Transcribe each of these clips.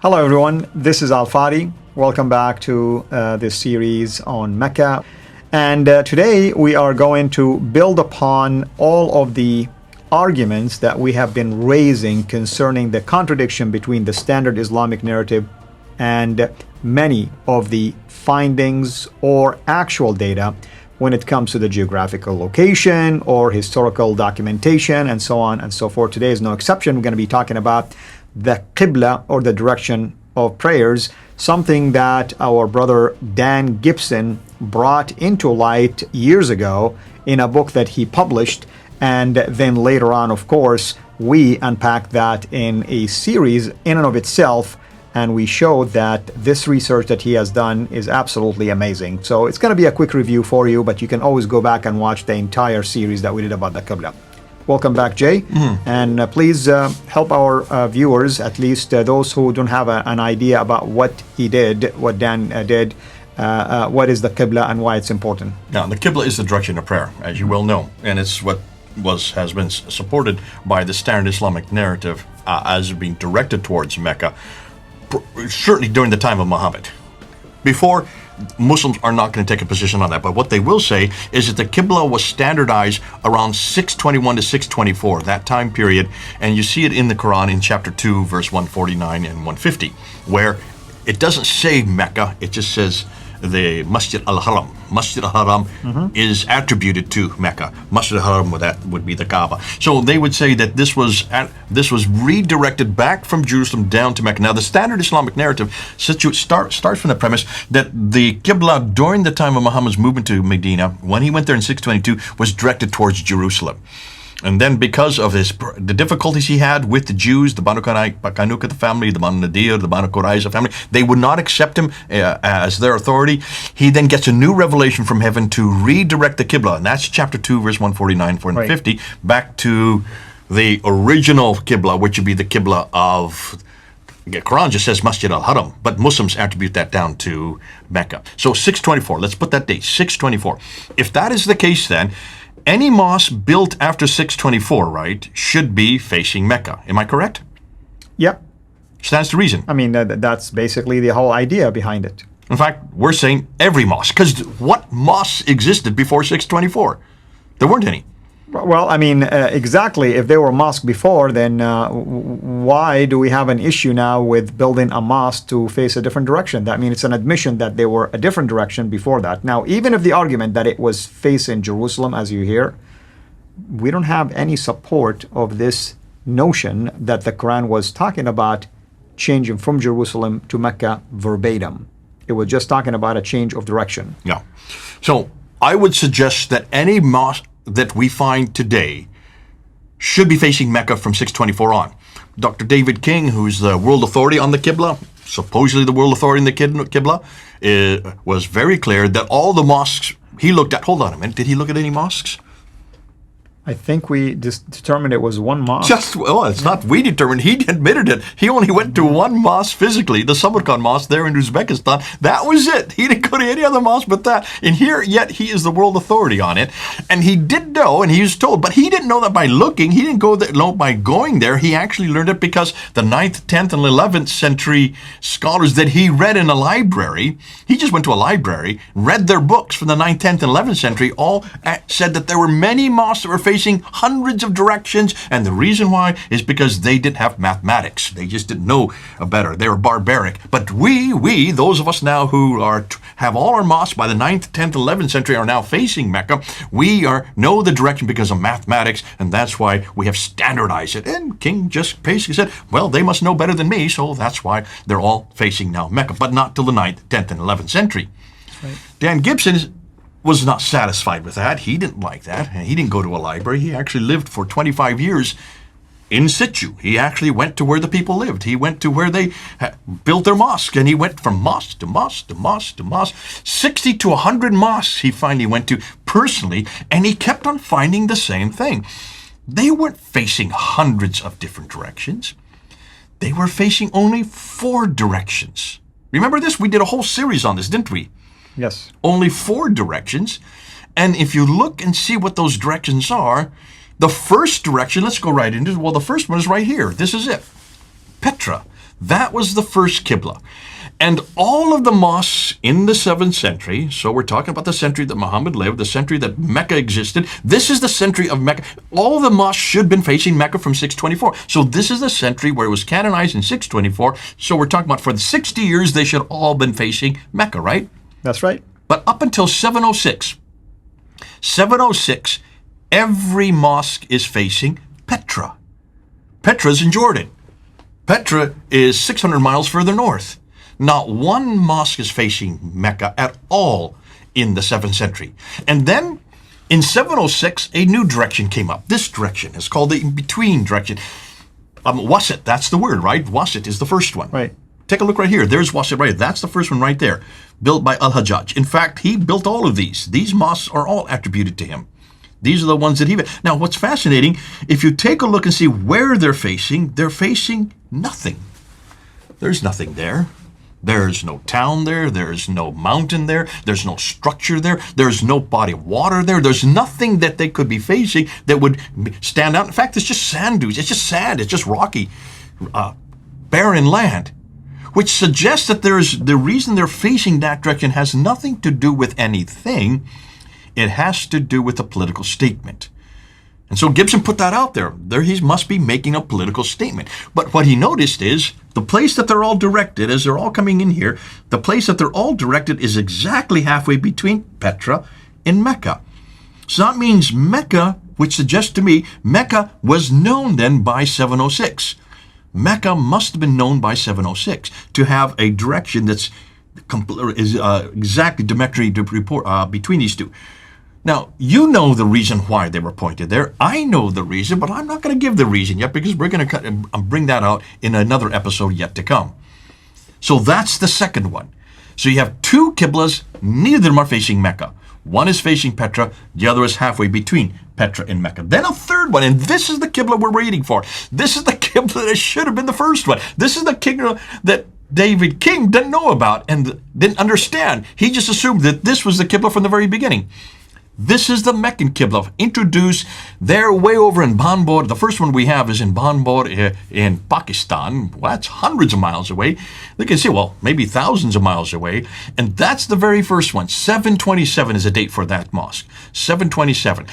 Hello everyone, this is Al Fadi. Welcome back to this series on Mecca. And today we are going to build upon all of the arguments that we have been raising concerning the contradiction between the standard Islamic narrative and many of the findings or actual data when it comes to the geographical location or historical documentation and so on and so forth. Today is no exception. We're going to be talking about the Qibla, or the direction of prayers, something that our brother Dan Gibson brought into light years ago in a book that he published, and then later on, of course, we unpacked that in a series in and of itself, and we showed that this research that he has done is absolutely amazing. So it's going to be a quick review for you, but you can always go back and watch the entire series that we did about the Qibla. Welcome back, Jay. And please help our viewers, at least those who don't have an idea about what he did, what Dan did, what is the Qibla and why it's important. Now, the Qibla is the direction of prayer, as you well know, and it's what has been supported by the standard Islamic narrative as being directed towards Mecca, certainly during the time of Muhammad. Before, Muslims are not going to take a position on that, but what they will say is that the Qibla was standardized around 621 to 624, that time period, and you see it in the Qur'an in chapter 2, verse 149 and 150, where it doesn't say Mecca, it just says the Masjid al-Haram. Masjid al-Haram is attributed to Mecca. Masjid al-Haram, that would be the Kaaba. So they would say that this was redirected back from Jerusalem down to Mecca. Now, the standard Islamic narrative starts from the premise that the Qibla during the time of Muhammad's movement to Medina, when he went there in 622, was directed towards Jerusalem. And then because of the difficulties he had with the Jews, the Banu Qaynuqa, the family, the Banu Nadir, the Banu Qurayza family, they would not accept him as their authority. He then gets a new revelation from heaven to redirect the Qibla, and that's chapter 2, verse 149, 450, back to the original Qibla, which would be the Qibla of... The Quran just says Masjid al-Haram, but Muslims attribute that down to Mecca. So 624, let's put that date, 624. If that is the case, then any mosque built after 624, right, should be facing Mecca. Am I correct? Yep. Stands to reason. I mean, that's basically the whole idea behind it. In fact, we're saying every mosque, because what mosques existed before 624? There weren't any. Well, I mean, exactly. If there were mosques before, then why do we have an issue now with building a mosque to face a different direction? I mean, it's an admission that they were a different direction before that. Now, even if the argument that it was facing Jerusalem, as you hear, we don't have any support of this notion that the Quran was talking about changing from Jerusalem to Mecca verbatim. It was just talking about a change of direction. Yeah. So I would suggest that any mosque that we find today should be facing Mecca from 624 on. Dr. David King, who's the world authority on the Qibla, supposedly the world authority in the Qibla, was very clear that all the mosques he looked at... Hold on a minute. Did he look at any mosques? I think we just determined it was one mosque. It's not we determined. He admitted it. He only went to one mosque physically, the Samarkand mosque there in Uzbekistan. That was it. He didn't go to any other mosque but that. And here, yet he is the world authority on it. And he did know, and he was told, but he didn't know that by looking. He didn't know by going there. He actually learned it because the 9th, 10th, and 11th century scholars that he read in a library, he just went to a library, read their books from the 9th, 10th, and 11th century, all said that there were many mosques that were facing hundreds of directions, and the reason why is because they didn't have mathematics. They just didn't know better. They were barbaric. But we, those of us now who have all our mosques by the 9th, 10th, 11th century are now facing Mecca. We know the direction because of mathematics, and that's why we have standardized it. And King just basically said, well, they must know better than me, so that's why they're all facing now Mecca, but not till the 9th, 10th, and 11th century. Right. Dan Gibson was not satisfied with that. He didn't like that. He didn't go to a library. He actually lived for 25 years in situ. He actually went to where the people lived. He went to where they built their mosque, and he went from mosque to mosque to mosque to mosque. 60 to 100 mosques he finally went to personally, and he kept on finding the same thing. They weren't facing hundreds of different directions. They were facing only 4 directions. Remember this? We did a whole series on this, didn't we? Yes. Only 4 directions. And if you look and see what those directions are, the first direction, let's go right into it. Well, the first one is right here. This is it. Petra. That was the first Qibla. And all of the mosques in the 7th century, so we're talking about the century that Muhammad lived, the century that Mecca existed. This is the century of Mecca. All the mosques should have been facing Mecca from 624. So this is the century where it was canonized in 624. So we're talking about for the 60 years, they should all been facing Mecca, right? That's right. But up until 706, every mosque is facing Petra. Petra's in Jordan. Petra is 600 miles further north. Not one mosque is facing Mecca at all in the 7th century. And then in 706, a new direction came up. This direction is called the in-between direction. Wasit, that's the word, right? Wasit is the first one. Right. Take a look right here. There's Wasit right here. That's the first one right there, built by Al-Hajjaj. In fact, he built all of these. These mosques are all attributed to him. These are the ones that he built. Now, what's fascinating, if you take a look and see where they're facing nothing. There's nothing there. There's no town there. There's no mountain there. There's no structure there. There's no body of water there. There's nothing that they could be facing that would stand out. In fact, it's just sand dunes. It's just sand. It's just rocky, barren land, which suggests that the reason they're facing that direction has nothing to do with anything. It has to do with a political statement. And so Gibson put that out there. He must be making a political statement. But what he noticed is the place that they're all directed, as they're all coming in here, the place that they're all directed is exactly halfway between Petra and Mecca. So that means Mecca, which suggests to me, Mecca was known then by 706. Mecca must have been known by 706 to have a direction that's exactly diametrically between these two. Now, you know the reason why they were pointed there. I know the reason, but I'm not going to give the reason yet because we're going to bring that out in another episode yet to come. So that's the second one. So you have two Qiblas, neither of them are facing Mecca. One is facing Petra, the other is halfway between Petra and Mecca. Then a third one, and this is the Qibla we're waiting for. This is the Qibla that should have been the first one. This is the Qibla that David King didn't know about and didn't understand. He just assumed that this was the Qibla from the very beginning. This is the Meccan Qibla, introduced there way over in Banbor. The first one we have is in Banbor in Pakistan. Well, that's hundreds of miles away. They can say, well, maybe thousands of miles away. And that's the very first one. 727 is a date for that mosque. 727.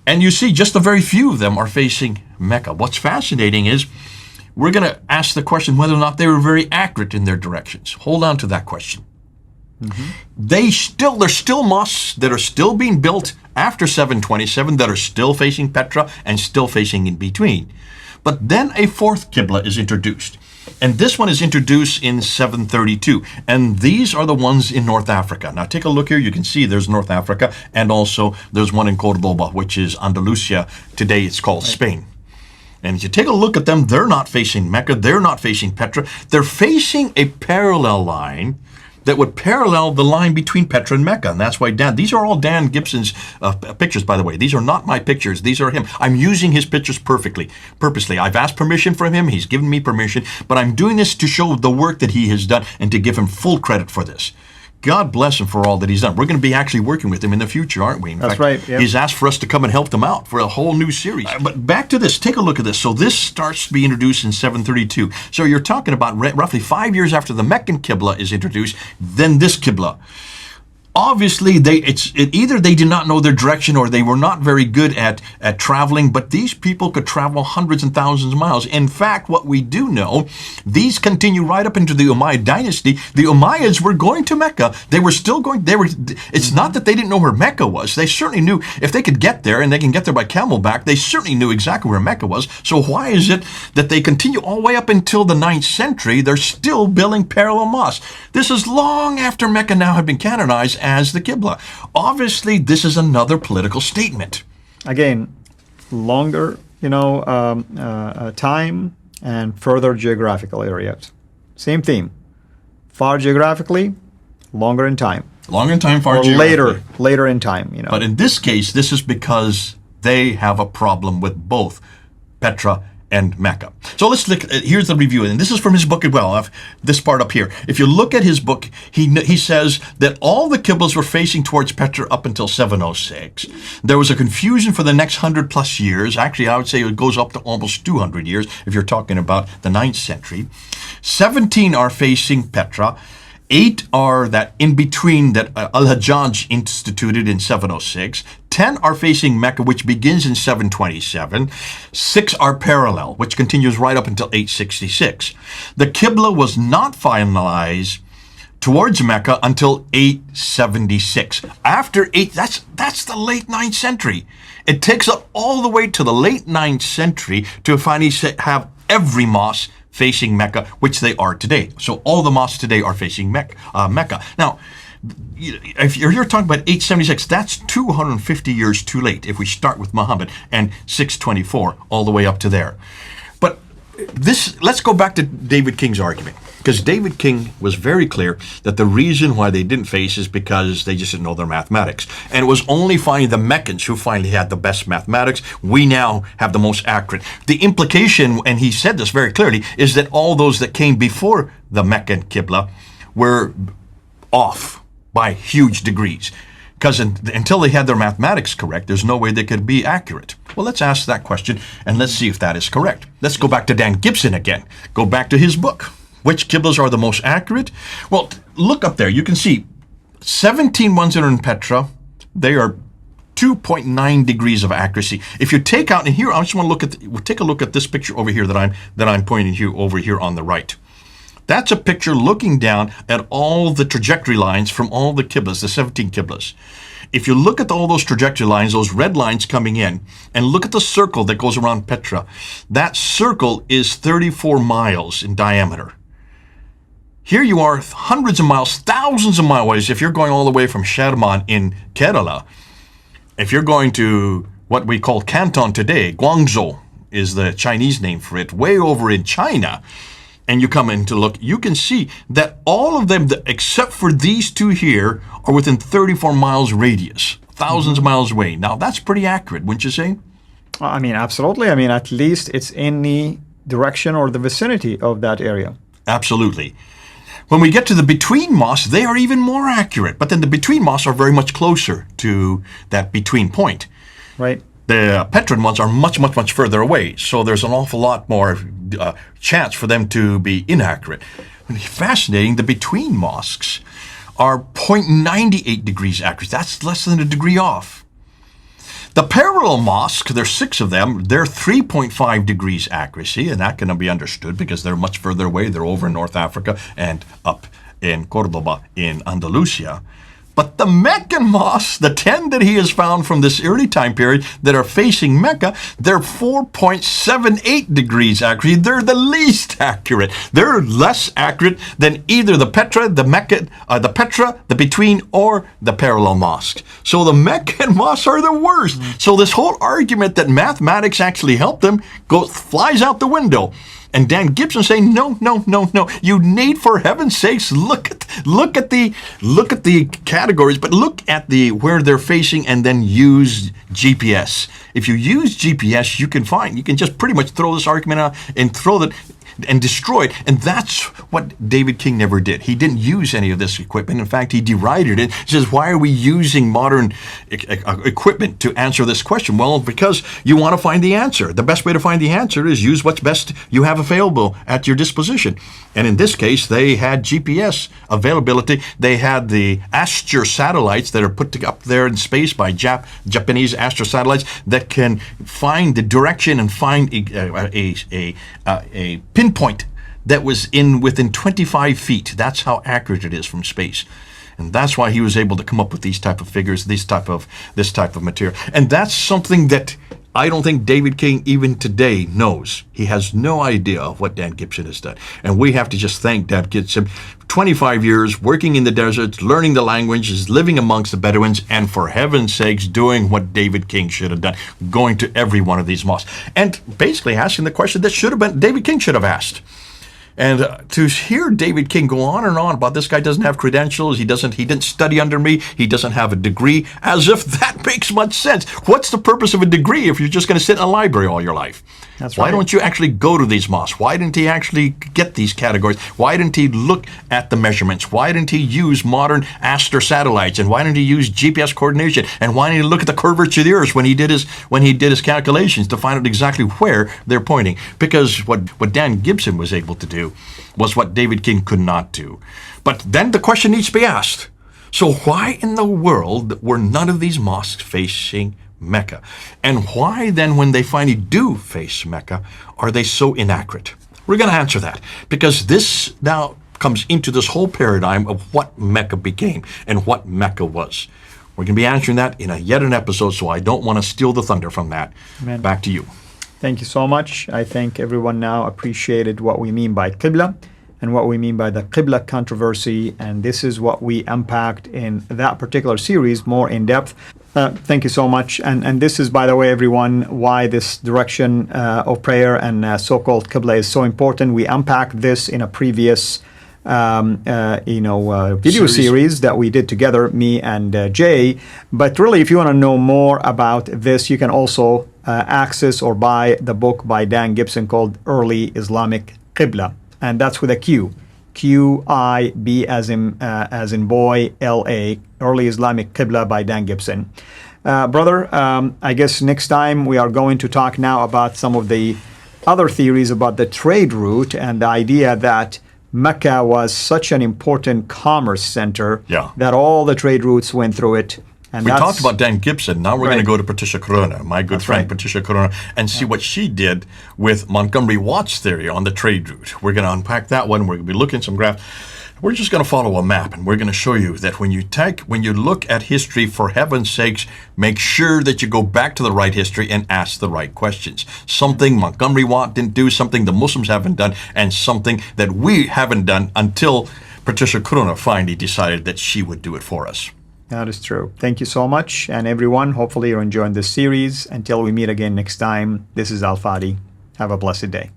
And you see just a very few of them are facing Mecca. What's fascinating is we're going to ask the question whether or not they were very accurate in their directions. Hold on to that question. Mm-hmm. There's still mosques that are still being built after 727 that are still facing Petra and still facing in between. But then a fourth Qibla is introduced. And this one is introduced in 732. And these are the ones in North Africa. Now take a look here. You can see there's North Africa. And also there's one in Cordoba, which is Andalusia. Today it's called Spain. And if you take a look at them, they're not facing Mecca. They're not facing Petra. They're facing a parallel line that would parallel the line between Petra and Mecca. And that's why these are all Dan Gibson's pictures, by the way. These are not my pictures. These are him. I'm using his pictures purposely. I've asked permission from him. He's given me permission. But I'm doing this to show the work that he has done and to give him full credit for this. God bless him for all that he's done. We're going to be actually working with him in the future, aren't we? In That's fact, right. Yep. He's asked for us to come and help them out for a whole new series. But back to this. Take a look at this. So this starts to be introduced in 732. So you're talking about roughly 5 years after the Meccan Qibla is introduced, then this Qibla. Obviously, either they did not know their direction or they were not very good at traveling, but these people could travel hundreds and thousands of miles. In fact, what we do know, these continue right up into the Umayyad dynasty. The Umayyads were going to Mecca. They were still going. It's not that they didn't know where Mecca was. They certainly knew if they could get there, and they can get there by camelback, they certainly knew exactly where Mecca was. So why is it that they continue all the way up until the 9th century? They're still building parallel mosques. This is long after Mecca now had been canonized as the Qibla. Obviously, this is another political statement. Again, longer, time and further geographical areas. Same theme. Far geographically, longer in time. Longer in time, far or geographically. Later in time, But in this case, this is because they have a problem with both Petra and Mecca. So let's look. Here's the review, and this is from his book as well. This part up here. If you look at his book, he says that all the Qiblas were facing towards Petra up until 706. There was a confusion for the next 100+ years. Actually, I would say it goes up to almost 200 years if you're talking about the 9th century. 17 are facing Petra. 8 are that in between that Al-Hajjaj instituted in 706. 10 are facing Mecca, which begins in 727. 6 are parallel, which continues right up until 866. The Qibla was not finalized towards Mecca until 876. After 8, that's the late 9th century. It takes up all the way to the late 9th century to finally have every mosque facing Mecca, which they are today. So all the mosques today are facing Mecca. Now, if you're talking about 876, that's 250 years too late if we start with Muhammad and 624 all the way up to there. But let's go back to David King's argument, because David King was very clear that the reason why they didn't face is because they just didn't know their mathematics. And it was only finally the Meccans who finally had the best mathematics. We now have the most accurate. The implication, and he said this very clearly, is that all those that came before the Meccan Qibla were off by huge degrees. Because until they had their mathematics correct, there's no way they could be accurate. Well, let's ask that question, and let's see if that is correct. Let's go back to Dan Gibson again. Go back to his book. Which Qiblas are the most accurate? Well, look up there. You can see 17 ones that are in Petra. They are 2.9 degrees of accuracy. If you take out, and here I just want to look at, take a look at this picture over here that I'm pointing you over here on the right. That's a picture looking down at all the trajectory lines from all the Qiblas, the 17 Qiblas. If you look at all those trajectory lines, those red lines coming in, and look at the circle that goes around Petra, that circle is 34 miles in diameter. Here you are hundreds of miles, thousands of miles, if you're going all the way from Sherman in Kerala. If you're going to what we call Canton today, Guangzhou is the Chinese name for it, way over in China, and you come in to look, you can see that all of them, except for these two here, are within 34 miles radius, thousands of miles away. Now, that's pretty accurate, wouldn't you say? I mean, absolutely. I mean, at least it's in the direction or the vicinity of that area. Absolutely. When we get to the between mosques, they are even more accurate. But then the between mosques are very much closer to that between point. Right. The Petran ones are much, much, much further away. So there's an awful lot more chance for them to be inaccurate. Fascinating, the between mosques are 0.98 degrees accurate. That's less than a degree off. The parallel mosque, there's 6 of them, they're 3.5 degrees accuracy, and that can be understood because they're much further away. They're over in North Africa and up in Cordoba in Andalusia. But the Meccan mosques, the 10 that he has found from this early time period that are facing Mecca, they're 4.78 degrees accurate. They're the least accurate. They're less accurate than either the Petra, the Mecca, the Petra, the between, or the parallel mosques. So the Meccan mosques are the worst. So this whole argument that mathematics actually helped them flies out the window. And Dan Gibson saying, no. You need, for heaven's sakes, look at the categories, but look at where they're facing, and then use GPS. If you use GPS, you can just pretty much throw this argument out and throw that and destroy it. And that's what David King never did. He didn't use any of this equipment. In fact, he derided it. He says, why are we using modern equipment to answer this question? Well, because you want to find the answer. The best way to find the answer is use what's best you have available at your disposition. And in this case, they had GPS availability. They had the Astro satellites that are put up there in space by Japanese Astro satellites that can find the direction and find a pinpoint that was within 25 feet. That's how accurate it is from space. And that's why he was able to come up with these type of figures, this type of material. And that's something that I don't think David King even today knows. He has no idea of what Dan Gibson has done. And we have to just thank Dan Gibson. 25 years working in the deserts, learning the languages, living amongst the Bedouins, and for heaven's sakes, doing what David King should have done, going to every one of these mosques. And basically asking the question that David King should have asked. And to hear David King go on and on about this guy doesn't have credentials, he didn't study under me, he doesn't have a degree, as if that makes much sense. What's the purpose of a degree if you're just going to sit in a library all your life? That's right. Why don't you actually go to these mosques? Why didn't he actually get these categories? Why didn't he look at the measurements? Why didn't he use modern Astro satellites? And why didn't he use GPS coordination? And why didn't he look at the curvature of the earth when he did his calculations to find out exactly where they're pointing? Because what Dan Gibson was able to do do, was what David King could not do. But then the question needs to be asked, so why in the world were none of these mosques facing Mecca? And why then, when they finally do face Mecca, are they so inaccurate? We're going to answer that, because this now comes into this whole paradigm of what Mecca became and what Mecca was. We're going to be answering that in yet an episode, so I don't want to steal the thunder from that. Amen. Back to you. Thank you so much. I think everyone now appreciated what we mean by Qibla and what we mean by the Qibla controversy, and this is what we unpacked in that particular series more in depth. Thank you so much. And this is, by the way, everyone, why this direction of prayer and so-called Qibla is so important. We unpacked this in a previous video series that we did together, me and Jay. But really, if you want to know more about this, you can also access or buy the book by Dan Gibson called Early Islamic Qibla, and that's with a Q. Q-I-B as in boy, L-A, Early Islamic Qibla by Dan Gibson. Brother, I guess next time we are going to talk now about some of the other theories about the trade route and the idea that Mecca was such an important commerce center that all the trade routes went through it. And we talked about Dan Gibson. Now we're going to go to Patricia Corona, my good friend Patricia Corona, and see what she did with Montgomery Watt's theory on the trade route. We're going to unpack that one. We're going to be looking at some graphs. We're just going to follow a map, and we're going to show you that when you look at history, for heaven's sakes, make sure that you go back to the right history and ask the right questions. Something Montgomery Watt didn't do, something the Muslims haven't done, and something that we haven't done until Patricia Corona finally decided that she would do it for us. That is true. Thank you so much. And everyone, hopefully you're enjoying this series. Until we meet again next time, this is Al Fadi. Have a blessed day.